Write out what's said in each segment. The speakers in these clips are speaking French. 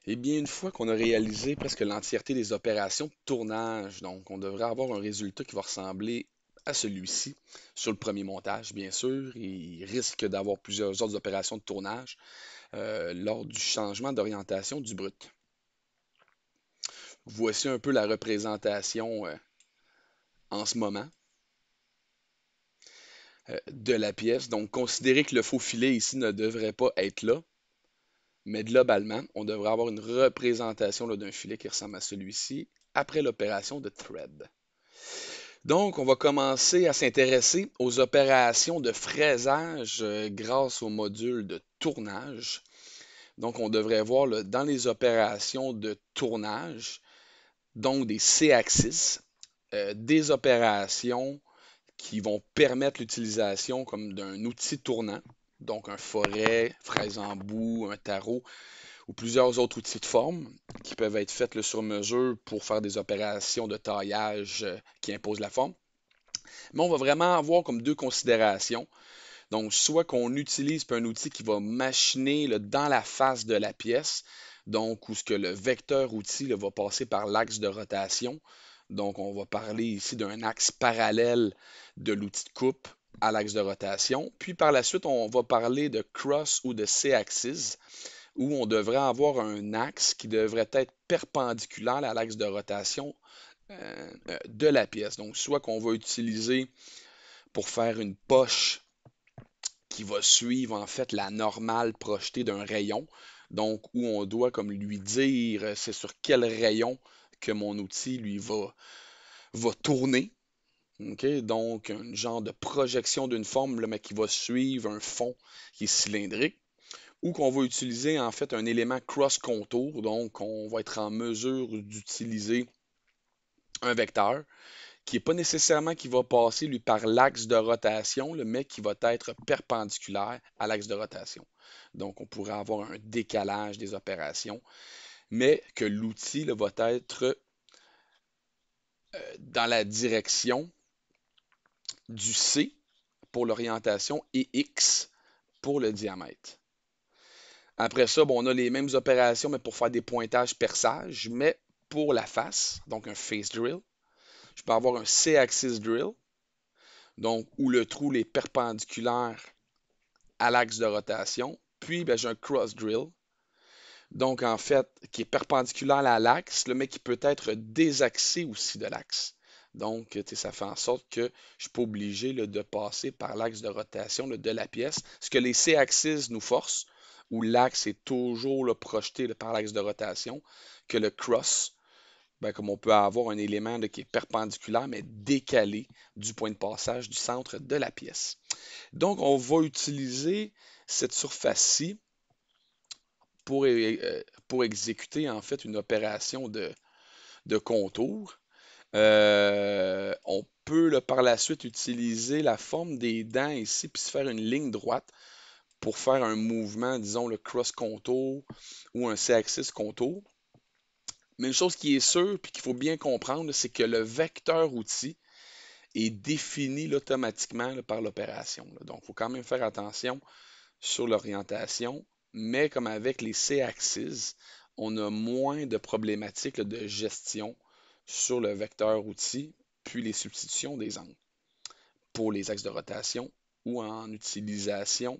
Eh bien, une fois qu'on a réalisé presque l'entièreté des opérations de tournage, donc on devrait avoir un résultat qui va ressembler à celui-ci sur le premier montage, bien sûr. Il risque d'avoir plusieurs autres opérations de tournage lors du changement d'orientation du brut. Voici un peu la représentation en ce moment de la pièce. Donc, considérez que le faux filet ici ne devrait pas être là, mais globalement, on devrait avoir une représentation d'un filet qui ressemble à celui-ci après l'opération de thread. Donc, on va commencer à s'intéresser aux opérations de fraisage grâce au module de tournage. Donc, on devrait voir là, dans les opérations de tournage, donc des C-axis, des opérations qui vont permettre l'utilisation comme d'un outil tournant, donc un forêt, fraise en bout, un tarot ou plusieurs autres outils de forme qui peuvent être faits là, sur mesure pour faire des opérations de taillage qui imposent la forme. Mais on va vraiment avoir comme deux considérations. Donc, soit qu'on utilise un outil qui va machiner là, dans la face de la pièce, donc où ce que le vecteur outil là, va passer par l'axe de rotation. Donc, on va parler ici d'un axe parallèle de l'outil de coupe à l'axe de rotation. Puis par la suite, on va parler de cross ou de C-axis, où on devrait avoir un axe qui devrait être perpendiculaire à l'axe de rotation de la pièce. Donc, soit qu'on va utiliser pour faire une poche qui va suivre en fait la normale projetée d'un rayon. Donc, où on doit comme lui dire c'est sur quel rayon que mon outil va tourner. OK? Donc, un genre de projection d'une forme, là, mais qui va suivre un fond qui est cylindrique. Ou qu'on va utiliser en fait un élément cross-contour. Donc, on va être en mesure d'utiliser un vecteur qui n'est pas nécessairement qui va passer lui par l'axe de rotation, mais qui va être perpendiculaire à l'axe de rotation. Donc, on pourrait avoir un décalage des opérations, mais que l'outil va être dans la direction du C pour l'orientation et X pour le diamètre. Après ça, bon, on a les mêmes opérations, mais pour faire des pointages perçages, mais pour la face, donc un face drill. Je peux avoir un C-axis drill, donc où le trou est perpendiculaire à l'axe de rotation. Puis, ben, j'ai un cross drill, donc en fait, qui est perpendiculaire à l'axe, mais qui peut être désaxé aussi de l'axe. Donc, ça fait en sorte que je ne suis pas obligé là, de passer par l'axe de rotation là, de la pièce. Ce que les C-axis nous forcent, où l'axe est toujours là, projeté là, par l'axe de rotation, que le cross, ben, comme on peut avoir un élément là, qui est perpendiculaire, mais décalé du point de passage du centre de la pièce. Donc, on va utiliser cette surface-ci pour exécuter en fait une opération de contour. On peut là, par la suite utiliser la forme des dents ici, puis se faire une ligne droite pour faire un mouvement, disons le cross contour ou un C-axis contour. Mais une chose qui est sûre, puis qu'il faut bien comprendre, c'est que le vecteur outil est défini là, automatiquement là, par l'opération. Donc, il faut quand même faire attention sur l'orientation, mais comme avec les C-axis, on a moins de problématiques là, de gestion sur le vecteur outil, puis les substitutions des angles pour les axes de rotation ou en utilisation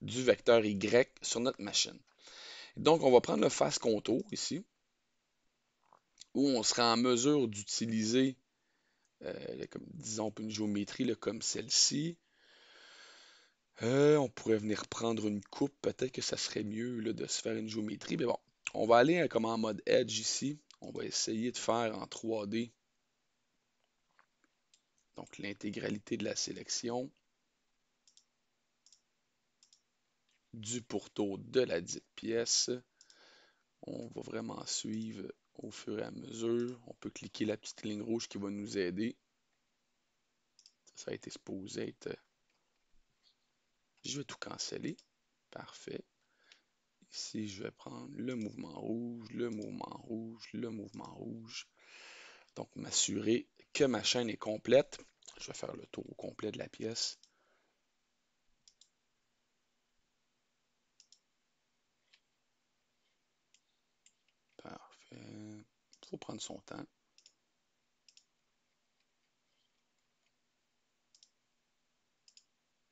du vecteur Y sur notre machine. Donc, on va prendre le face contour ici, où on sera en mesure d'utiliser, comme, disons, une géométrie là, comme celle-ci. On pourrait venir prendre une coupe, peut-être que ça serait mieux là, de se faire une géométrie, mais bon, on va aller comme en mode Edge ici. On va essayer de faire en 3D, donc l'intégralité de la sélection du pourtour de la dite pièce. On va vraiment suivre au fur et à mesure. On peut cliquer la petite ligne rouge qui va nous aider. Ça a été supposé être... Je vais tout canceller. Parfait. Ici, je vais prendre le mouvement rouge, le mouvement rouge, le mouvement rouge. Donc, m'assurer que ma chaîne est complète. Je vais faire le tour au complet de la pièce. trop prendre son temps.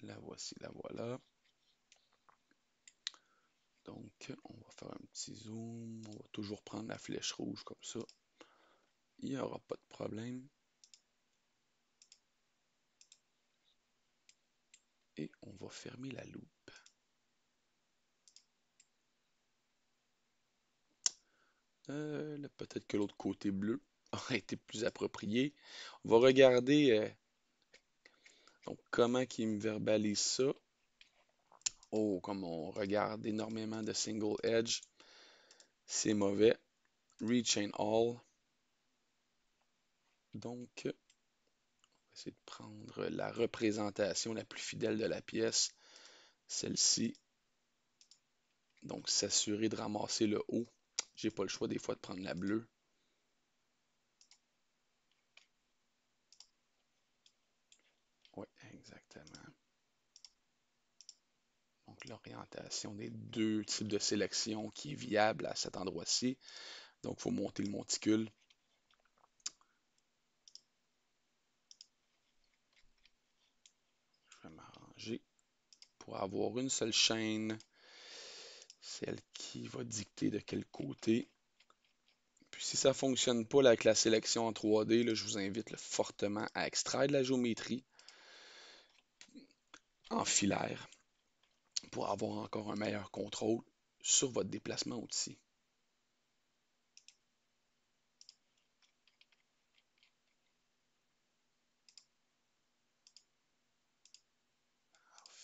La voici, la voilà. Donc, on va faire un petit zoom. On va toujours prendre la flèche rouge comme ça. Il n'y aura pas de problème. Et on va fermer la loupe. Peut-être que l'autre côté bleu aurait été plus approprié. On va regarder donc comment il me verbalise ça. Oh, comme on regarde énormément de single edge, c'est mauvais. Rechain all. Donc, on va essayer de prendre la représentation la plus fidèle de la pièce, celle-ci. Donc, s'assurer de ramasser le haut. J'ai pas le choix des fois de prendre la bleue. Oui, exactement. Donc, l'orientation des deux types de sélection qui est viable à cet endroit-ci. Donc, il faut monter le monticule. Je vais m'arranger pour avoir une seule chaîne, celle qui va dicter de quel côté. Puis si ça ne fonctionne pas là, avec la sélection en 3D, là, je vous invite là, fortement à extraire de la géométrie en filaire pour avoir encore un meilleur contrôle sur votre déplacement outil.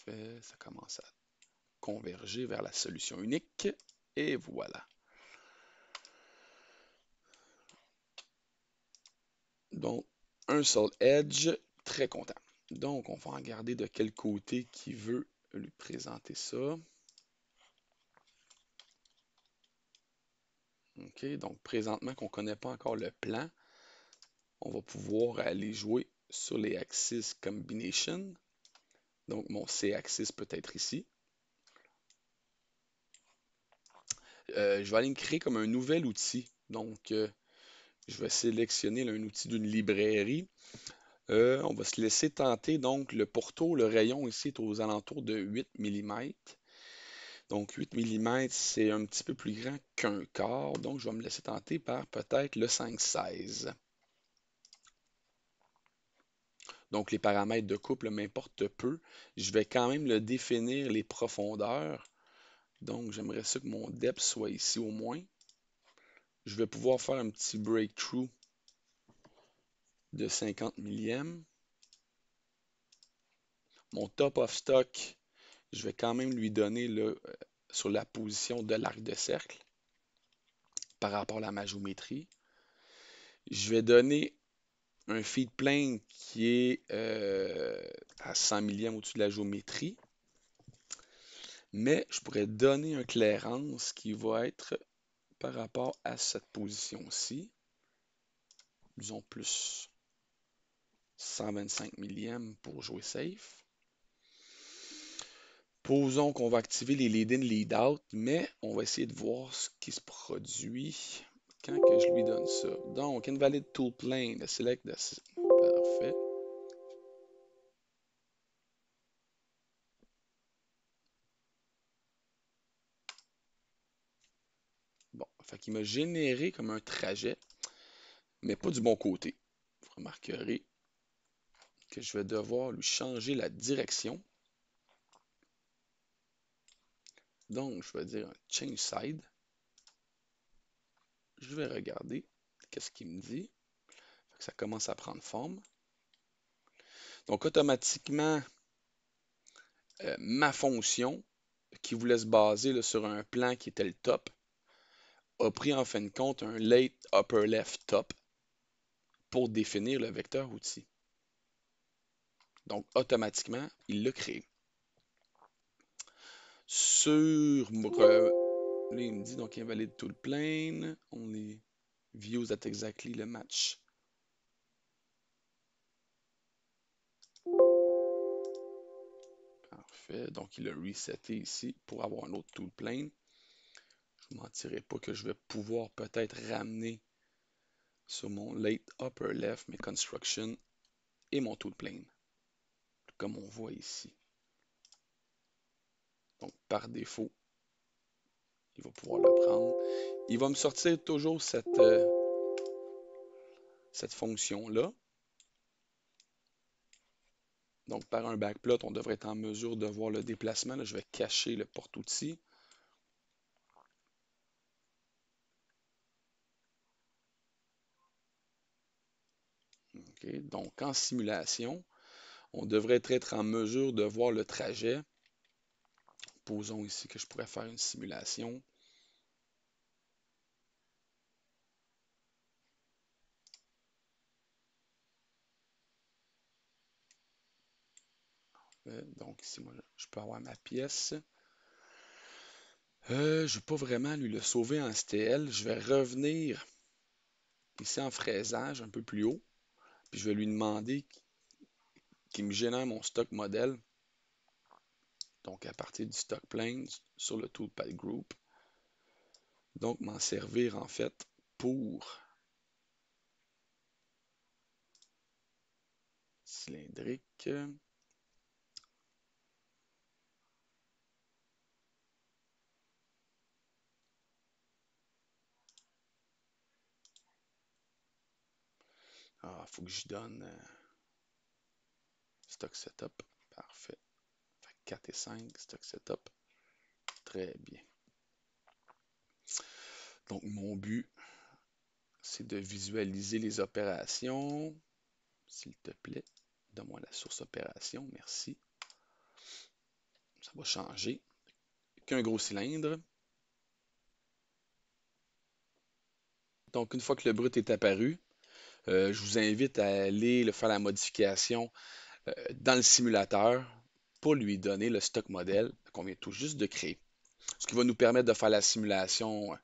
Parfait, ça commence à converger vers la solution unique. Et voilà. Donc, un seul edge, très content. Donc, on va regarder de quel côté qui veut lui présenter ça. OK, donc présentement qu'on ne connaît pas encore le plan, on va pouvoir aller jouer sur les axes combination. Donc, mon C-axis peut être ici. Je vais aller me créer comme un nouvel outil. Donc, je vais sélectionner là, un outil d'une librairie. On va se laisser tenter. Donc, le pourtour, le rayon ici est aux alentours de 8 mm. Donc, 8 mm, c'est un petit peu plus grand qu'un quart. Donc, je vais me laisser tenter par peut-être le 5,16. Donc, les paramètres de couple m'importent peu. Je vais quand même le définir les profondeurs. Donc, j'aimerais ça que mon depth soit ici au moins. Je vais pouvoir faire un petit breakthrough de 50 millièmes. Mon top of stock, je vais quand même lui donner sur la position de l'arc de cercle par rapport à ma géométrie. Je vais donner un feed plane qui est à 100 millièmes au-dessus de la géométrie. Mais je pourrais donner un clairance qui va être par rapport à cette position-ci. Disons plus 125 millièmes pour jouer safe. Posons qu'on va activer les lead-in, lead-out, mais on va essayer de voir ce qui se produit quand que je lui donne ça. Donc, invalid tool plane, select the... Parfait. Bon, fait qu'il m'a généré comme un trajet, mais pas du bon côté. Vous remarquerez que je vais devoir lui changer la direction. Donc, je vais dire un change side. Je vais regarder qu'est-ce qu'il me dit. Ça commence à prendre forme. Donc, automatiquement, ma fonction, qui voulait se baser là, sur un plan qui était le top, a pris en fin de compte un late upper left top pour définir le vecteur outil. Donc, automatiquement, il l'a créé. Sur là, il me dit donc invalide tout le plane. Only views that exactly le match. Parfait. Donc, il a reseté ici pour avoir un autre tool plane. Je ne mentirai pas que je vais pouvoir peut-être ramener sur mon late upper left, mes construction et mon tool plane, comme on voit ici. Donc, par défaut, il va pouvoir le prendre. Il va me sortir toujours cette fonction-là. Donc, par un backplot, on devrait être en mesure de voir le déplacement. Là, je vais cacher le porte-outil. Okay. Donc, en simulation, on devrait être en mesure de voir le trajet. Posons ici que je pourrais faire une simulation. Donc, ici, moi, je peux avoir ma pièce. Je ne vais pas vraiment lui le sauver en STL. Je vais revenir ici en fraisage un peu plus haut. Puis je vais lui demander qu'il me génère mon stock modèle. Donc, à partir du stock plane sur le toolpad group. Donc, m'en servir en fait pour cylindrique. Ah, il faut que je donne stock setup. Parfait. Fait 4 et 5, stock setup. Très bien. Donc, mon but, c'est de visualiser les opérations. S'il te plaît, donne-moi la source opération. Merci. Ça va changer. Qu'un gros cylindre. Donc, une fois que le brut est apparu, je vous invite à aller faire la modification dans le simulateur pour lui donner le stock modèle qu'on vient tout juste de créer. Ce qui va nous permettre de faire la simulation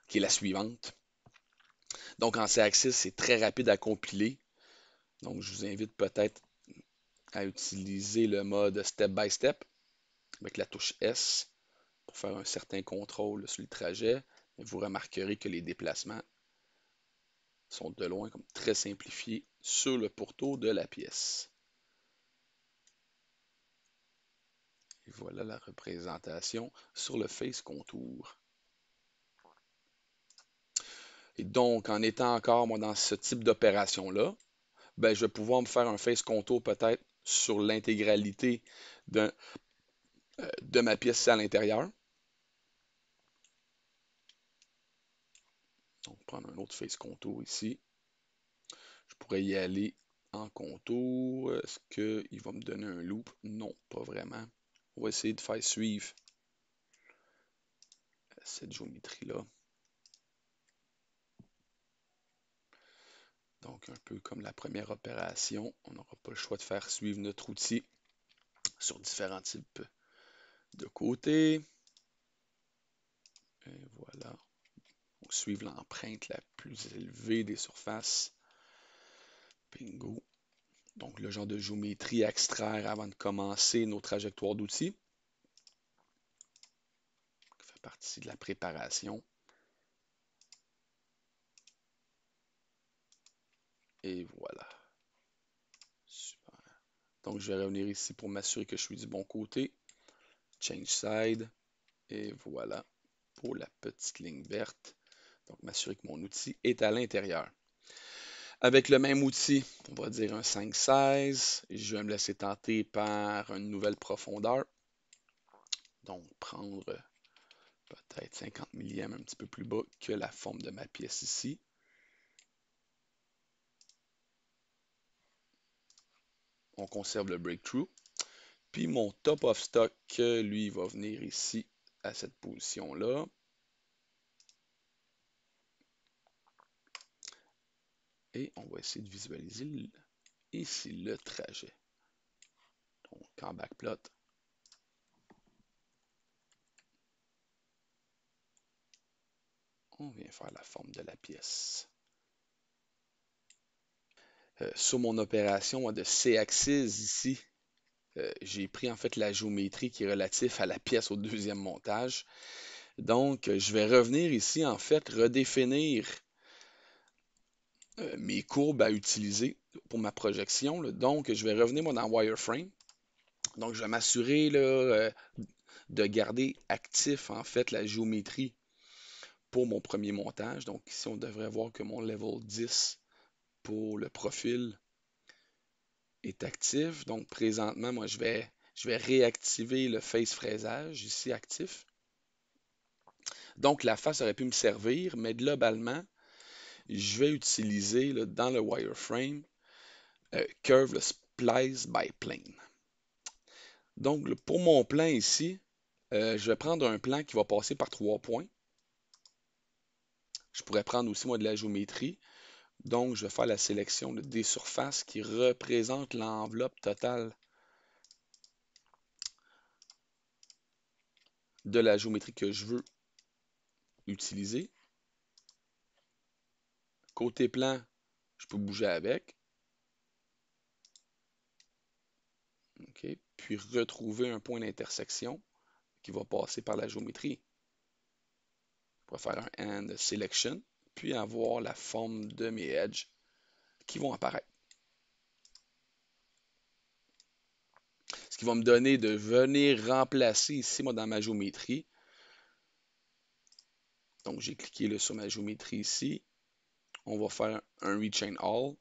qui est la suivante. Donc, en C-Axis, c'est très rapide à compiler. Donc, je vous invite peut-être à utiliser le mode step by step avec la touche S pour faire un certain contrôle sur le trajet. Vous remarquerez que les déplacements sont de loin comme très simplifiés sur le pourtour de la pièce. Et voilà la représentation sur le face contour. Et donc, en étant encore moi dans ce type d'opération-là, ben, je vais pouvoir me faire un face contour peut-être sur l'intégralité de ma pièce à l'intérieur. Donc, prendre un autre face contour ici. Je pourrais y aller en contour. Est-ce qu'il va me donner un loop? Non, pas vraiment. On va essayer de faire suivre cette géométrie-là. Donc, un peu comme la première opération, on n'aura pas le choix de faire suivre notre outil sur différents types de côtés. Et voilà. On suivre l'empreinte la plus élevée des surfaces. Bingo. Donc, le genre de géométrie à extraire avant de commencer nos trajectoires d'outils. Ça fait partie de la préparation. Et voilà. Super. Donc, je vais revenir ici pour m'assurer que je suis du bon côté. Change side. Et voilà pour la petite ligne verte. Donc, m'assurer que mon outil est à l'intérieur. Avec le même outil, on va dire un 5-16. Je vais me laisser tenter par une nouvelle profondeur. Donc, prendre peut-être 50 millièmes un petit peu plus bas que la forme de ma pièce ici. On conserve le breakthrough. Puis mon top of stock, lui, va venir ici à cette position-là. Et on va essayer de visualiser ici le trajet. Donc en backplot, on vient faire la forme de la pièce. Sur mon opération de C-axis ici, j'ai pris en fait la géométrie qui est relative à la pièce au deuxième montage. Donc, je vais revenir ici, en fait, redéfinir mes courbes à utiliser pour ma projection, là. Donc, je vais revenir moi, dans Wireframe. Donc, je vais m'assurer là, de garder actif en fait la géométrie pour mon premier montage. Donc, ici, on devrait voir que mon level 10 pour le profil est actif. Donc, présentement, moi, je vais réactiver le face fraisage ici actif. Donc, la face aurait pu me servir, mais globalement, je vais utiliser là, dans le wireframe Curve le Splice by Plane. Donc, pour mon plan ici, je vais prendre un plan qui va passer par 3 points. Je pourrais prendre aussi, moi, de la géométrie. Donc, je vais faire la sélection des surfaces qui représentent l'enveloppe totale de la géométrie que je veux utiliser. Côté plan, je peux bouger avec. OK. Puis retrouver un point d'intersection qui va passer par la géométrie. Je pourrais faire un End Selection, puis avoir la forme de mes edges qui vont apparaître. Ce qui va me donner de venir remplacer ici, moi, dans ma géométrie. Donc, j'ai cliqué là, sur ma géométrie ici. On va faire un Rechain All.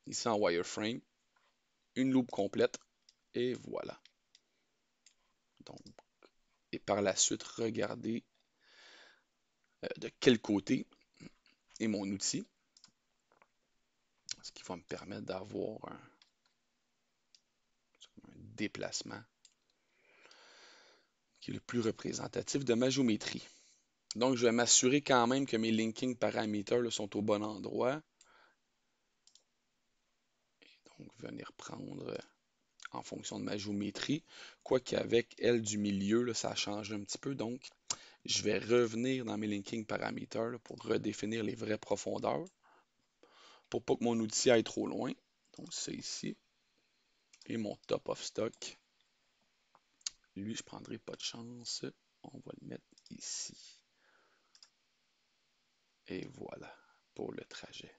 Ici en wireframe. Une loupe complète. Et voilà. Donc, et par la suite, regardez de quel côté est mon outil. Ce qui va me permettre d'avoir un déplacement qui est le plus représentatif de ma géométrie. Donc, je vais m'assurer quand même que mes linking parameters là, sont au bon endroit. Et donc, venir prendre en fonction de ma géométrie. Quoique avec elle du milieu, là, ça change un petit peu. Donc, je vais revenir dans mes linking parameters là, pour redéfinir les vraies profondeurs. Pour pas que mon outil aille trop loin. Donc, c'est ici. Et mon top of stock. Lui, je prendrai pas de chance. On va le mettre ici. Et voilà pour le trajet.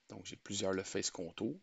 Donc, j'ai plusieurs le face contour.